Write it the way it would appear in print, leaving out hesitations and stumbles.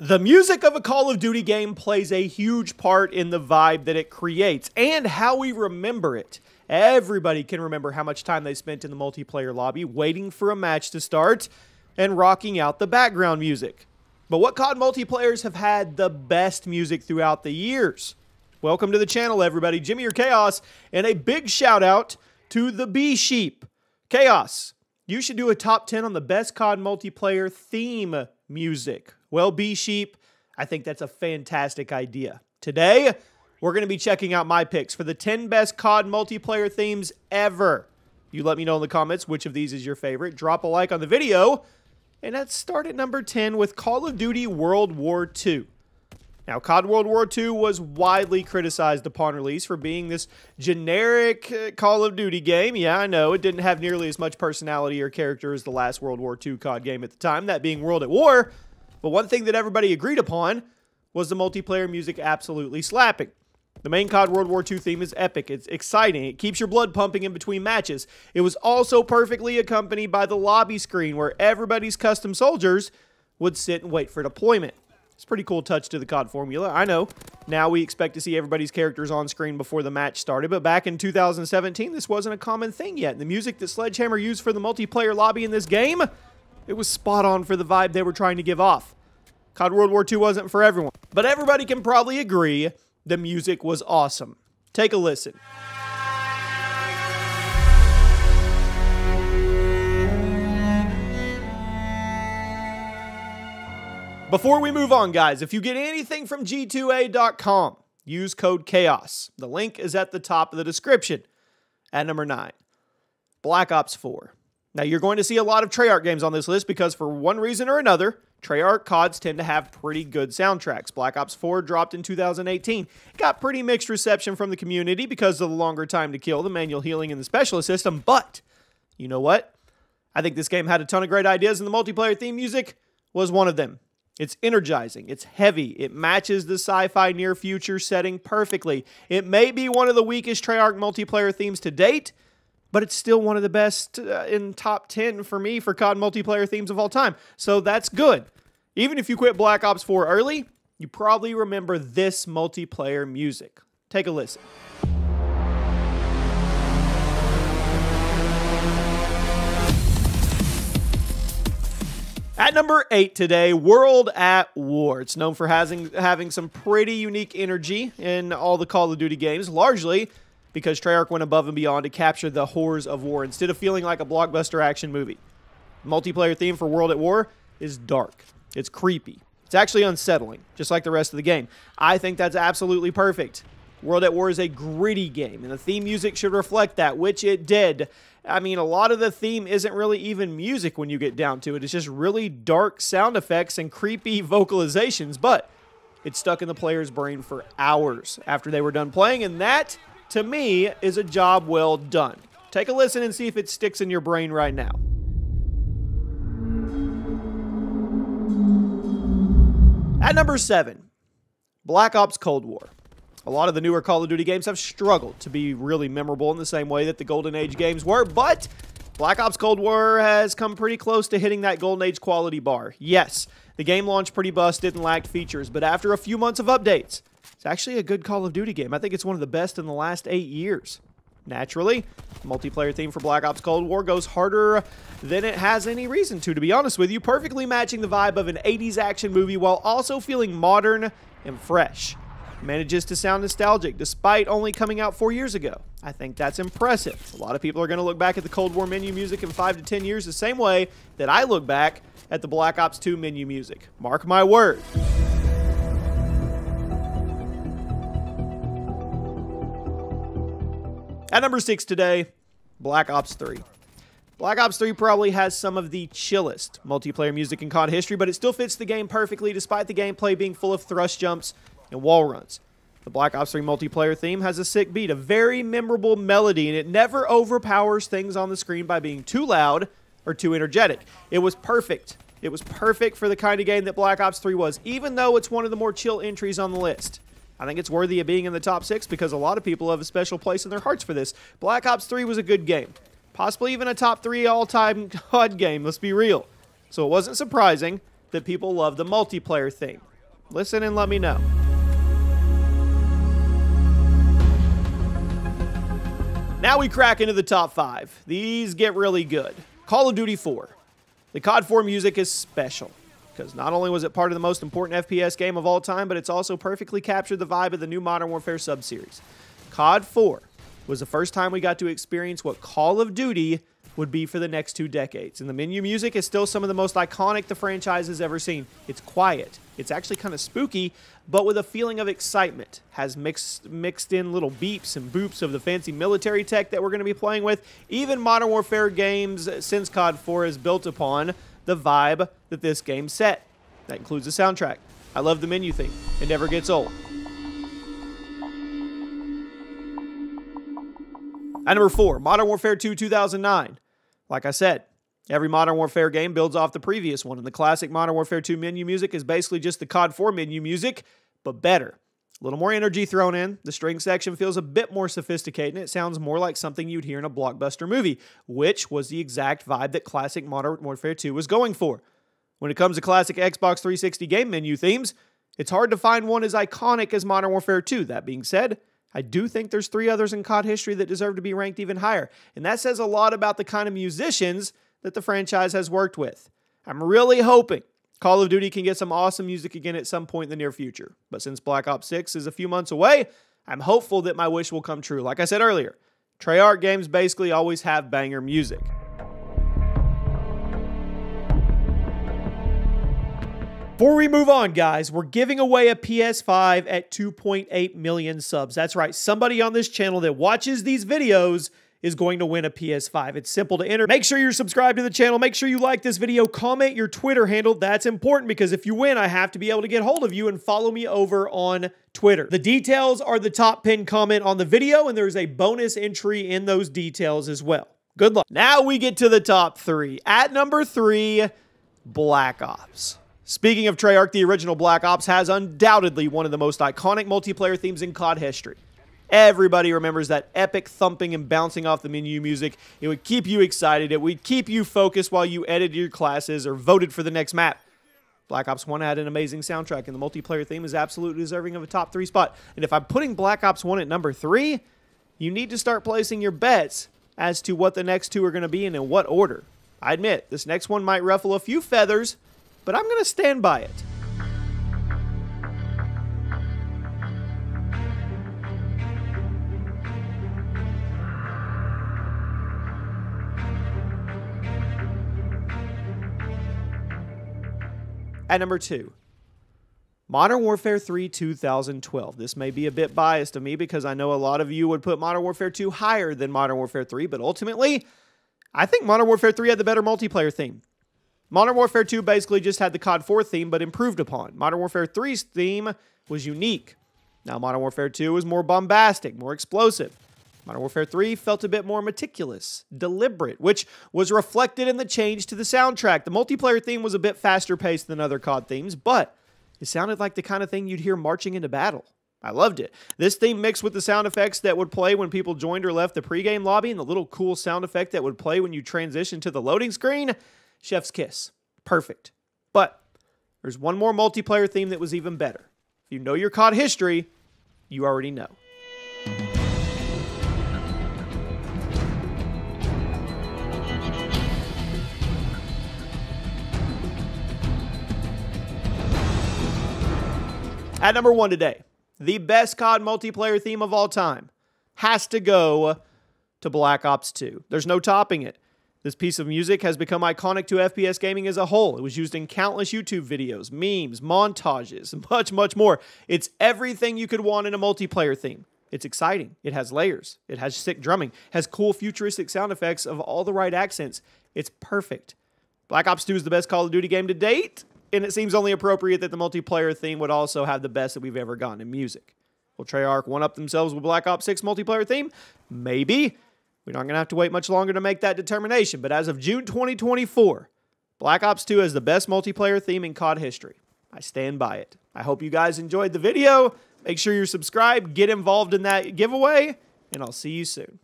The music of a Call of Duty game plays a huge part in the vibe that it creates and how we remember it. Everybody can remember how much time they spent in the multiplayer lobby waiting for a match to start and rocking out the background music. But what COD multiplayers have had the best music throughout the years? Welcome to the channel, everybody. Jimmy or Chaos, and a big shout out to the Bee Sheep. Chaos, you should do a top 10 on the best COD multiplayer theme music. Well, Bee Sheep, I think that's a fantastic idea. Today, we're going to be checking out my picks for the 10 best COD multiplayer themes ever. You let me know in the comments which of these is your favorite. Drop a like on the video. And let's start at number 10 with Call of Duty World War II. Now, COD World War II was widely criticized upon release for being this generic Call of Duty game. Yeah, I know, it didn't have nearly as much personality or character as the last World War II COD game at the time, that being World at War. But one thing that everybody agreed upon was the multiplayer music absolutely slapping. The main COD World War II theme is epic. It's exciting. It keeps your blood pumping in between matches. It was also perfectly accompanied by the lobby screen where everybody's custom soldiers would sit and wait for deployment. It's a pretty cool touch to the COD formula. I know. Now we expect to see everybody's characters on screen before the match started, but back in 2017, this wasn't a common thing yet. And the music that Sledgehammer used for the multiplayer lobby in this game, it was spot on for the vibe they were trying to give off. COD World War II wasn't for everyone, but everybody can probably agree the music was awesome. Take a listen. Before we move on, guys, if you get anything from G2A.com, use code CHAOS. The link is at the top of the description. At number 9, Black Ops 4. Now, you're going to see a lot of Treyarch games on this list because for one reason or another, Treyarch CODs tend to have pretty good soundtracks. Black Ops 4 dropped in 2018. Got pretty mixed reception from the community because of the longer time to kill, the manual healing, and the specialist system. But, you know what? I think this game had a ton of great ideas, and the multiplayer theme music was one of them. It's energizing. It's heavy. It matches the sci-fi near future setting perfectly. It may be one of the weakest Treyarch multiplayer themes to date, but it's still one of the best in top 10 for me for COD multiplayer themes of all time. So that's good. Even if you quit Black Ops 4 early, you probably remember this multiplayer music. Take a listen. At number 8 today, World at War. It's known for having some pretty unique energy in all the Call of Duty games, largely because Treyarch went above and beyond to capture the horrors of war instead of feeling like a blockbuster action movie. The multiplayer theme for World at War is dark. It's creepy. It's actually unsettling, just like the rest of the game. I think that's absolutely perfect. World at War is a gritty game, and the theme music should reflect that, which it did. I mean, a lot of the theme isn't really even music when you get down to it. It's just really dark sound effects and creepy vocalizations, but it stuck in the player's brain for hours after they were done playing, and that, to me, is a job well done. Take a listen and see if it sticks in your brain right now. At number 7, Black Ops Cold War. A lot of the newer Call of Duty games have struggled to be really memorable in the same way that the Golden Age games were, but Black Ops Cold War has come pretty close to hitting that Golden Age quality bar. Yes, the game launched pretty busted and lacked features, but after a few months of updates, it's actually a good Call of Duty game. I think it's one of the best in the last 8 years. Naturally, the multiplayer theme for Black Ops Cold War goes harder than it has any reason to be honest with you, perfectly matching the vibe of an 80s action movie while also feeling modern and fresh. It manages to sound nostalgic despite only coming out 4 years ago. I think that's impressive. A lot of people are going to look back at the Cold War menu music in 5 to 10 years the same way that I look back at the Black Ops 2 menu music. Mark my word. At number 6 today, Black Ops 3. Black Ops 3 probably has some of the chillest multiplayer music in COD history, but it still fits the game perfectly despite the gameplay being full of thrust jumps and wall runs. The Black Ops 3 multiplayer theme has a sick beat, a very memorable melody, and it never overpowers things on the screen by being too loud or too energetic. It was perfect. It was perfect for the kind of game that Black Ops 3 was, even though it's one of the more chill entries on the list. I think it's worthy of being in the top 6 because a lot of people have a special place in their hearts for this. Black Ops 3 was a good game. Possibly even a top 3 all-time COD game, let's be real. So it wasn't surprising that people love the multiplayer thing. Listen and let me know. Now we crack into the top 5. These get really good. Call of Duty 4. The COD 4 music is special, because not only was it part of the most important FPS game of all time, but it's also perfectly captured the vibe of the new Modern Warfare sub-series. COD 4 was the first time we got to experience what Call of Duty would be for the next 2 decades. And the menu music is still some of the most iconic the franchise has ever seen. It's quiet. It's actually kind of spooky, but with a feeling of excitement. Has mixed in little beeps and boops of the fancy military tech that we're going to be playing with. Even Modern Warfare games since COD 4 is built upon the vibe that this game set. That includes the soundtrack. I love the menu theme. It never gets old. At number 4, Modern Warfare 2 2009. Like I said, every Modern Warfare game builds off the previous one, and the classic Modern Warfare 2 menu music is basically just the COD 4 menu music, but better. A little more energy thrown in. The string section feels a bit more sophisticated, and it sounds more like something you'd hear in a blockbuster movie, which was the exact vibe that classic Modern Warfare 2 was going for. When it comes to classic Xbox 360 game menu themes, it's hard to find one as iconic as Modern Warfare 2. That being said, I do think there's 3 others in COD history that deserve to be ranked even higher, and that says a lot about the kind of musicians that the franchise has worked with. I'm really hoping Call of Duty can get some awesome music again at some point in the near future, but since Black Ops 6 is a few months away, I'm hopeful that my wish will come true. Like I said earlier, Treyarch games basically always have banger music. Before we move on, guys, we're giving away a PS5 at 2.8 million subs. That's right. Somebody on this channel that watches these videos is going to win a PS5. It's simple to enter. Make sure you're subscribed to the channel. Make sure you like this video. Comment your Twitter handle. That's important because if you win, I have to be able to get hold of you and follow me over on Twitter. The details are the top pinned comment on the video, and there's a bonus entry in those details as well. Good luck. Now we get to the top 3. At number 3, Black Ops. Speaking of Treyarch, the original Black Ops has undoubtedly one of the most iconic multiplayer themes in COD history. Everybody remembers that epic thumping and bouncing off the menu music. It would keep you excited. It would keep you focused while you edited your classes or voted for the next map. Black Ops 1 had an amazing soundtrack, and the multiplayer theme is absolutely deserving of a top 3 spot. And if I'm putting Black Ops 1 at number 3, you need to start placing your bets as to what the next 2 are going to be and in what order. I admit, this next one might ruffle a few feathers, but I'm going to stand by it. At number 2, Modern Warfare 3 2012. This may be a bit biased of me because I know a lot of you would put Modern Warfare 2 higher than Modern Warfare 3, but ultimately, I think Modern Warfare 3 had the better multiplayer theme. Modern Warfare 2 basically just had the COD 4 theme, but improved upon. Modern Warfare 3's theme was unique. Now, Modern Warfare 2 was more bombastic, more explosive. Modern Warfare 3 felt a bit more meticulous, deliberate, which was reflected in the change to the soundtrack. The multiplayer theme was a bit faster paced than other COD themes, but it sounded like the kind of thing you'd hear marching into battle. I loved it. This theme mixed with the sound effects that would play when people joined or left the pregame lobby and the little cool sound effect that would play when you transitioned to the loading screen. Chef's kiss. Perfect. But there's one more multiplayer theme that was even better. If you know your COD history, you already know. At number 1 today, the best COD multiplayer theme of all time has to go to Black Ops 2. There's no topping it. This piece of music has become iconic to FPS gaming as a whole. It was used in countless YouTube videos, memes, montages, and much, much more. It's everything you could want in a multiplayer theme. It's exciting. It has layers. It has sick drumming. It has cool futuristic sound effects of all the right accents. It's perfect. Black Ops 2 is the best Call of Duty game to date, and it seems only appropriate that the multiplayer theme would also have the best that we've ever gotten in music. Will Treyarch one-up themselves with Black Ops 6 multiplayer theme? Maybe. We're not going to have to wait much longer to make that determination, but as of June 2024, Black Ops 2 is the best multiplayer theme in COD history. I stand by it. I hope you guys enjoyed the video. Make sure you're subscribed, get involved in that giveaway, and I'll see you soon.